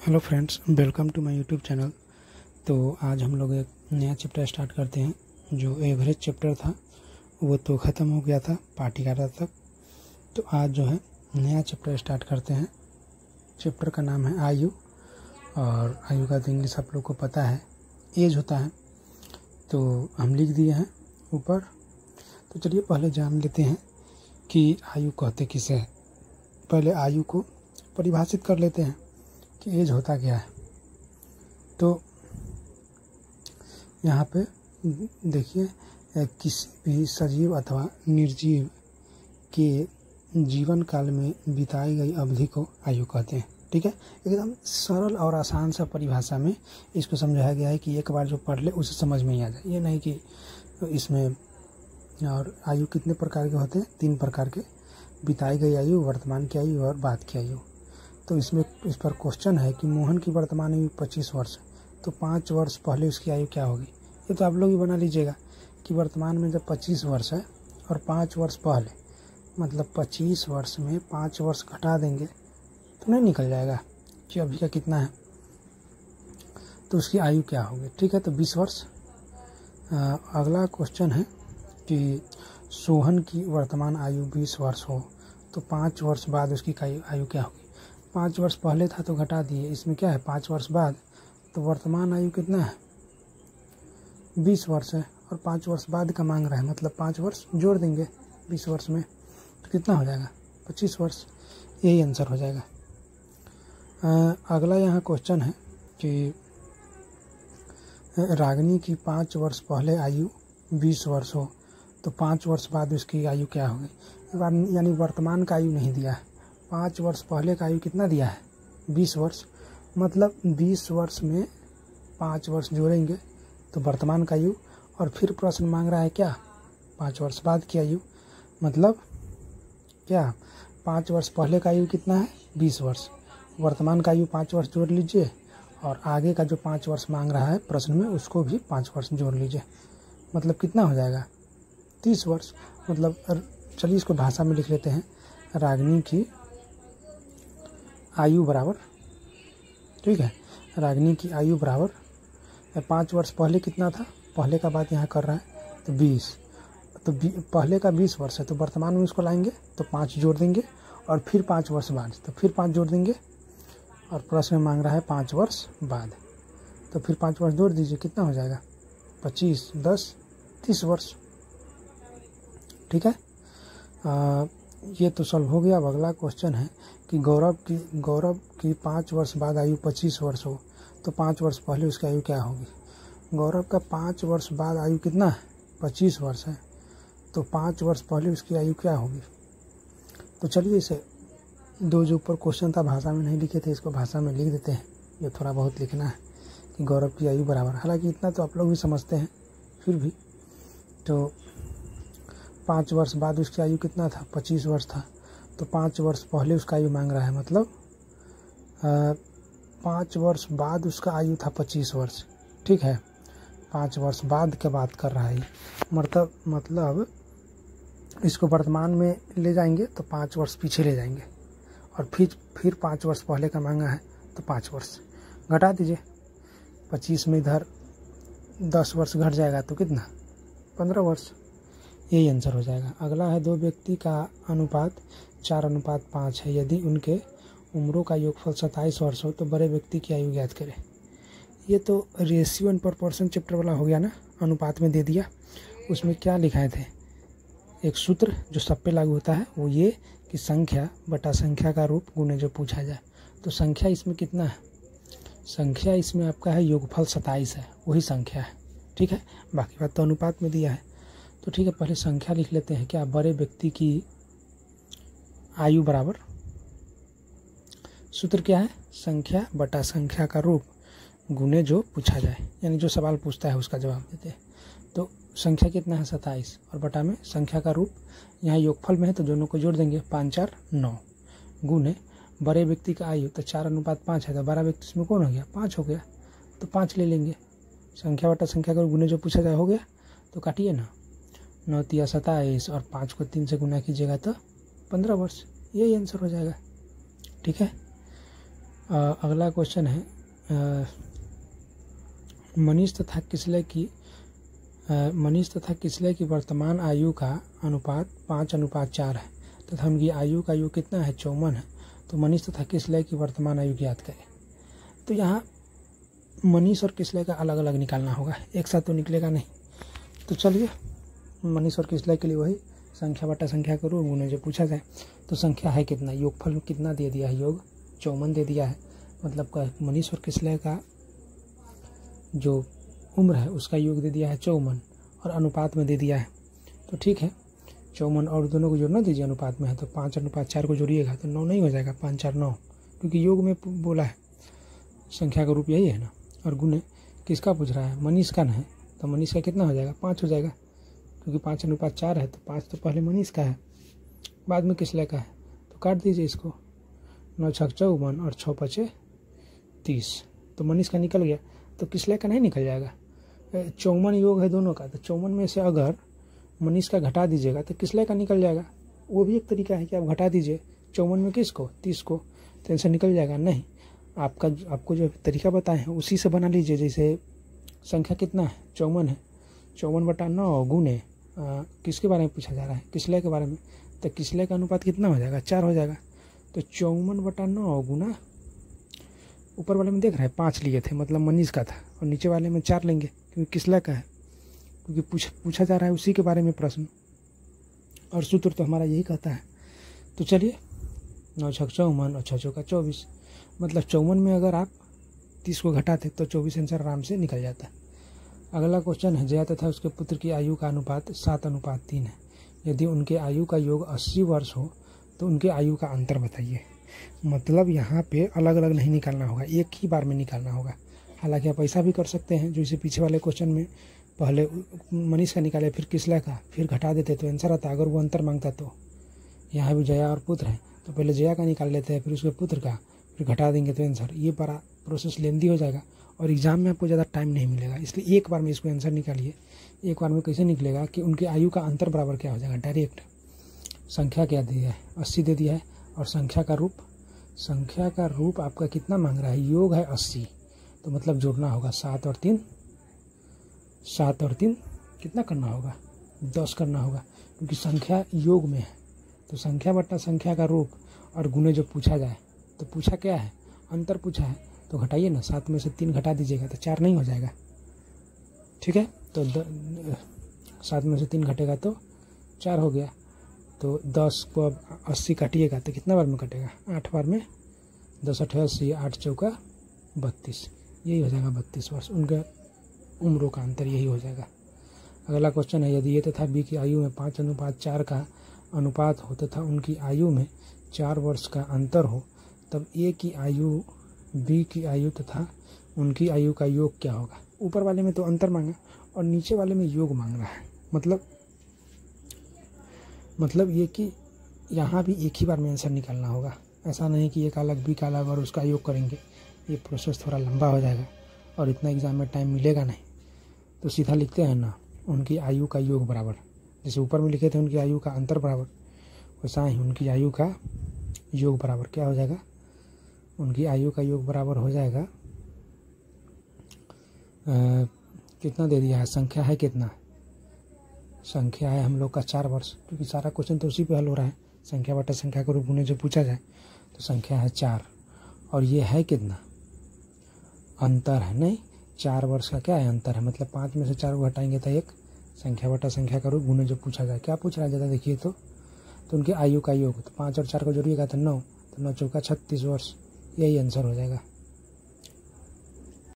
Hello friends, welcome to my YouTube channel. तो आज हम लोग एक नया चैप्टर स्टार्ट करते हैं। जो एवरेज चैप्टर था वो तो ख़त्म हो गया था पार्ट 11 तक। तो आज जो है नया चैप्टर स्टार्ट करते हैं। चैप्टर का नाम है आयु, और आयु का तो इंग्लिश आप लोग को पता है, एज होता है। तो हम लिख दिए हैं ऊपर। तो चलिए पहले जान लेते हैं कि आयु कहते किसे है। पहले आयु को परिभाषित कर लेते हैं कि एज होता क्या है। तो यहाँ पे देखिए, किसी भी सजीव अथवा निर्जीव के जीवन काल में बिताई गई अवधि को आयु कहते हैं। ठीक है, एकदम सरल और आसान सा परिभाषा में इसको समझाया गया है कि एक बार जो पढ़ ले उसे समझ में ही आ जाए। ये नहीं कि इसमें और आयु कितने प्रकार के होते हैं, 3 प्रकार के, बिताई गई आयु, वर्तमान की आयु और बाद की आयु। तो इसमें इस पर क्वेश्चन है कि मोहन की वर्तमान आयु 25 वर्ष है, तो 5 वर्ष पहले उसकी आयु क्या होगी। ये तो आप लोग ही बना लीजिएगा कि वर्तमान में जब 25 वर्ष है और 5 वर्ष पहले, मतलब 25 वर्ष में 5 वर्ष घटा देंगे तो नहीं निकल जाएगा कि अभी का कितना है, तो उसकी आयु क्या होगी। ठीक है, तो 20 वर्ष। अगला क्वेश्चन है कि सोहन की वर्तमान आयु 20 वर्ष हो, तो 5 वर्ष बाद उसकी आयु क्या होगी। 5 वर्ष पहले था तो घटा दिए, इसमें क्या है 5 वर्ष बाद, तो वर्तमान आयु कितना है 20 वर्ष है, और 5 वर्ष बाद का मांग रहा है, मतलब 5 वर्ष जोड़ देंगे 20 वर्ष में तो कितना हो जाएगा 25 वर्ष। यही आंसर हो जाएगा। अगला यहाँ क्वेश्चन है कि रागिनी की 5 वर्ष पहले आयु 20 वर्ष हो, तो 5 वर्ष बाद उसकी आयु क्या होगी। यानी वर्तमान का आयु नहीं दिया है, 5 वर्ष पहले का आयु कितना दिया है 20 वर्ष, मतलब 20 वर्ष में 5 वर्ष जोड़ेंगे तो वर्तमान का आयु, और फिर प्रश्न मांग रहा है क्या 5 वर्ष बाद की आयु, मतलब क्या 5 वर्ष पहले का आयु कितना है 20 वर्ष, वर्तमान का आयु 5 वर्ष जोड़ लीजिए, और आगे का जो 5 वर्ष मांग रहा है प्रश्न में उसको भी 5 वर्ष जोड़ लीजिए, मतलब कितना हो जाएगा 30 वर्ष। मतलब चलिए इसको भाषा में लिख लेते हैं, रागिनी की आयु बराबर, ठीक है, रागिनी की आयु बराबर 5 वर्ष पहले कितना था, पहले का बात यहाँ कर रहा है तो 20, तो पहले का 20 वर्ष है, तो वर्तमान में उसको लाएंगे तो 5 जोड़ देंगे, और फिर 5 वर्ष बाद तो फिर 5 जोड़ देंगे, और प्रश्न में मांग रहा है 5 वर्ष बाद, तो फिर 5 वर्ष जोड़ दीजिए, कितना हो जाएगा 25, 10, 30 वर्ष। ठीक है, ये तो सॉल्व हो गया। अब अगला क्वेश्चन है कि गौरव की 5 वर्ष बाद आयु 25 वर्ष हो, तो 5 वर्ष पहले उसकी आयु क्या होगी। गौरव का 5 वर्ष बाद आयु कितना है 25 वर्ष है, तो 5 वर्ष पहले उसकी आयु क्या होगी। तो चलिए इसे दो जो ऊपर क्वेश्चन था भाषा में नहीं लिखे थे, इसको भाषा में लिख देते हैं। ये थोड़ा बहुत लिखना है कि गौरव की आयु बराबर, हालांकि इतना तो आप लोग भी समझते हैं, फिर भी तो 5 वर्ष बाद उसकी आयु कितना था 25 वर्ष था, तो 5 वर्ष पहले उसका आयु मांग रहा है, मतलब 5 वर्ष बाद उसका आयु था 25 वर्ष। ठीक है, 5 वर्ष बाद की बात कर रहा है, मतलब इसको वर्तमान में ले जाएंगे तो 5 वर्ष पीछे ले जाएंगे, और फिर 5 वर्ष पहले का मांगा है तो 5 वर्ष घटा दीजिए, 25 में इधर 10 वर्ष घट जाएगा तो कितना 15 वर्ष। यही आंसर हो जाएगा। अगला है, 2 व्यक्ति का अनुपात 4:5 है, यदि उनके उम्रों का योगफल 27 वर्ष हो तो बड़े व्यक्ति की आयु ज्ञात करें। ये तो रेशियो एंड प्रोपोर्शन चैप्टर वाला हो गया ना, अनुपात में दे दिया। उसमें क्या लिखाए थे, एक सूत्र जो सब पे लागू होता है वो ये कि संख्या बटा संख्या का रूप गुणे जो पूछा जाए, तो संख्या इसमें कितना है, संख्या इसमें आपका है योगफल 27 है, वही संख्या है। ठीक है, बाकी बात तो अनुपात में दिया है। तो ठीक है, पहले संख्या लिख लेते हैं, क्या बड़े व्यक्ति की आयु बराबर, सूत्र क्या है संख्या बटा संख्या का रूप गुणे जो पूछा जाए, यानी जो सवाल पूछता है उसका जवाब देते हैं। तो संख्या कितना है 27, और बटा में संख्या का रूप, यहाँ योगफल में है तो दोनों को जोड़ देंगे 5 4 9, गुणे बड़े व्यक्ति का आयु, तो 4:5 है, तो बड़ा व्यक्ति इसमें कौन हो गया 5 हो गया, तो 5 ले लेंगे, संख्या बटा संख्या का गुणे जो पूछा जाए हो गया, तो काटिए ना, 9 तिया 27, और 5 को 3 से गुना कीजिएगा तो 15 वर्ष। यही आंसर हो जाएगा। ठीक है, 2 व्यक्ति का अनुपात 4:5 है, यदि उनके उम्रों का योगफल 27 वर्ष हो तो 5 वर्ष पहले उसकी आयु क्या होगी। गौरव की 5 वर्ष बाद आयु 25 वर्ष हो, तो 5 वर्ष पहले उसकी आयु क्या होगी। ठीक है, अगला क्वेश्चन है मनीष तथा किसलय की वर्तमान आयु का अनुपात 5:4 है तथा उनकी आयु का योग कितना है 54 है। तो मनीष तथा किसलय की वर्तमान आयु ज्ञात करें। तो यहाँ मनीष और किसलय का अलग अलग निकालना होगा, एक साथ तो निकलेगा नहीं। तो चलिए मनीष और किसलय के लिए वही संख्या बटा संख्या करो, उन्हें जो पूछा जाए। तो संख्या है कितना, योगफल कितना दे दिया है, योग 54 दे दिया है। मतलब मनीष और किसलय का जो उम्र है उसका योग दे दिया है 54 और अनुपात में दे दिया है। तो ठीक है 54 और दोनों को जोड़ना दीजिए, अनुपात में है तो 5:4 को जोड़िएगा तो 9 नहीं हो जाएगा, 5 4 9, क्योंकि योग में बोला है संख्या का रूप यही है ना। और गुणे किसका पूछ रहा है, मनीष का ना है, तो मनीष का कितना हो जाएगा 5 हो जाएगा, क्योंकि 5:4 है तो 5 तो पहले मनीष का है बाद में किसलय का है। तो काट दीजिए इसको, 9 6 54 और 6 5 30, तो मनीष का निकल गया। तो किसलय का नहीं निकल जाएगा, 54 योग है दोनों का, तो 54 में से अगर मनीष का घटा दीजिएगा तो किसलय का निकल जाएगा। वो भी एक तरीका है कि आप घटा दीजिए 54 में किसको 30 को, तो इनसे निकल जाएगा। नहीं, आपको जो तरीका बताए हैं उसी से बना लीजिए। जैसे संख्या कितना है 54 है, 54/9 गुणे किसके बारे में पूछा जा रहा है, किसलय के बारे में, तो किसलय का अनुपात कितना हो जाएगा 4 हो जाएगा। तो 54/9 गुना ऊपर वाले में देख रहे हैं 5 लिए थे, मतलब मनीष का था, और नीचे वाले में 4 लेंगे क्योंकि किसलय का है, क्योंकि पूछा जा रहा है उसी के बारे में प्रश्न, और सूत्र तो हमारा यही कहता है। तो चलिए 9 6 54 और 6 4 24, मतलब 54 में अगर आप 30 को घटाते तो 24 आंसर आराम से निकल जाता है। अगला क्वेश्चन है जया तथा उसके पुत्र की आयु का अनुपात 7:3 है। यदि उनके आयु का योग 80 वर्ष हो तो उनके आयु का अंतर बताइए। मतलब यहाँ पे अलग अलग नहीं निकालना होगा, एक ही बार में निकालना होगा। हालांकि आप ऐसा भी कर सकते हैं जो इसे पीछे वाले क्वेश्चन में पहले मनीष का निकाले फिर किसलय का फिर घटा देते तो आंसर आता। अगर वो अंतर मांगता तो यहाँ भी जया और पुत्र है तो पहले जया का निकाल लेते हैं फिर उसके पुत्र का फिर घटा देंगे तो आंसर। ये बड़ा प्रोसेस लेंदी हो जाएगा और एग्जाम में आपको ज़्यादा टाइम नहीं मिलेगा, इसलिए एक बार में इसको आंसर निकालिए। एक बार में कैसे निकलेगा कि उनकी आयु का अंतर बराबर क्या हो जाएगा, डायरेक्ट संख्या क्या दिया है 80 दे दिया है, और संख्या का रूप आपका कितना मांग रहा है, योग है 80, तो मतलब जोड़ना होगा 7 और 3 कितना करना होगा 10 करना होगा, क्योंकि संख्या योग में है। तो संख्या बट्टा संख्या का रूप और गुणे जो पूछा जाए, तो पूछा क्या है अंतर पूछा है, तो घटाइए ना, 7 में से 3 घटा दीजिएगा तो 4 नहीं हो जाएगा। ठीक है, तो 7 में से 3 घटेगा तो 4 हो गया। तो 10 को अब 80 काटिएगा तो कितना बार में कटेगा, 8 बार में, 10 8 80, 8 चौका 32, यही हो जाएगा 32 वर्ष। उनके उम्रों का अंतर यही हो जाएगा। अगला क्वेश्चन है यदि ए तथा बी की आयु में 5:4 का अनुपात हो तथा उनकी आयु में 4 वर्ष का अंतर हो, तब ए की आयु बी की आयु तथा उनकी आयु का योग क्या होगा। ऊपर वाले में तो अंतर मांगा और नीचे वाले में योग मांग रहा है। मतलब ये कि यहाँ भी एक ही बार में आंसर निकालना होगा, ऐसा नहीं कि एक अलग बी का अलग और उसका योग करेंगे, ये प्रोसेस थोड़ा लंबा हो जाएगा और इतना एग्जाम में टाइम मिलेगा नहीं। तो सीधा लिखते हैं ना, उनकी आयु का योग बराबर, जैसे ऊपर में लिखे थे उनकी आयु का अंतर बराबर, वैसा ही उनकी आयु का योग बराबर क्या हो जाएगा, उनकी आयु का योग बराबर हो जाएगा कितना दे दिया है, संख्या है कितना, संख्या है हम लोग का 4 वर्ष, क्योंकि सारा क्वेश्चन तो उसी पे हल हो रहा है, संख्या बटा संख्या के रूप में जो पूछा जाए, तो संख्या है 4 और ये है कितना अंतर है, नहीं 4 वर्ष का क्या है अंतर है, मतलब 5 में से 4 को हटाएंगे तो 1, संख्या बटा संख्या का रूप गुणे जो पूछा जाए, क्या पूछ रहा है ज़्यादा देखिए तो उनके आयु का योग, तो 5 और 4 को जोड़िएगा तो 9, तो 9 चौका 36 वर्ष, यही आंसर हो जाएगा।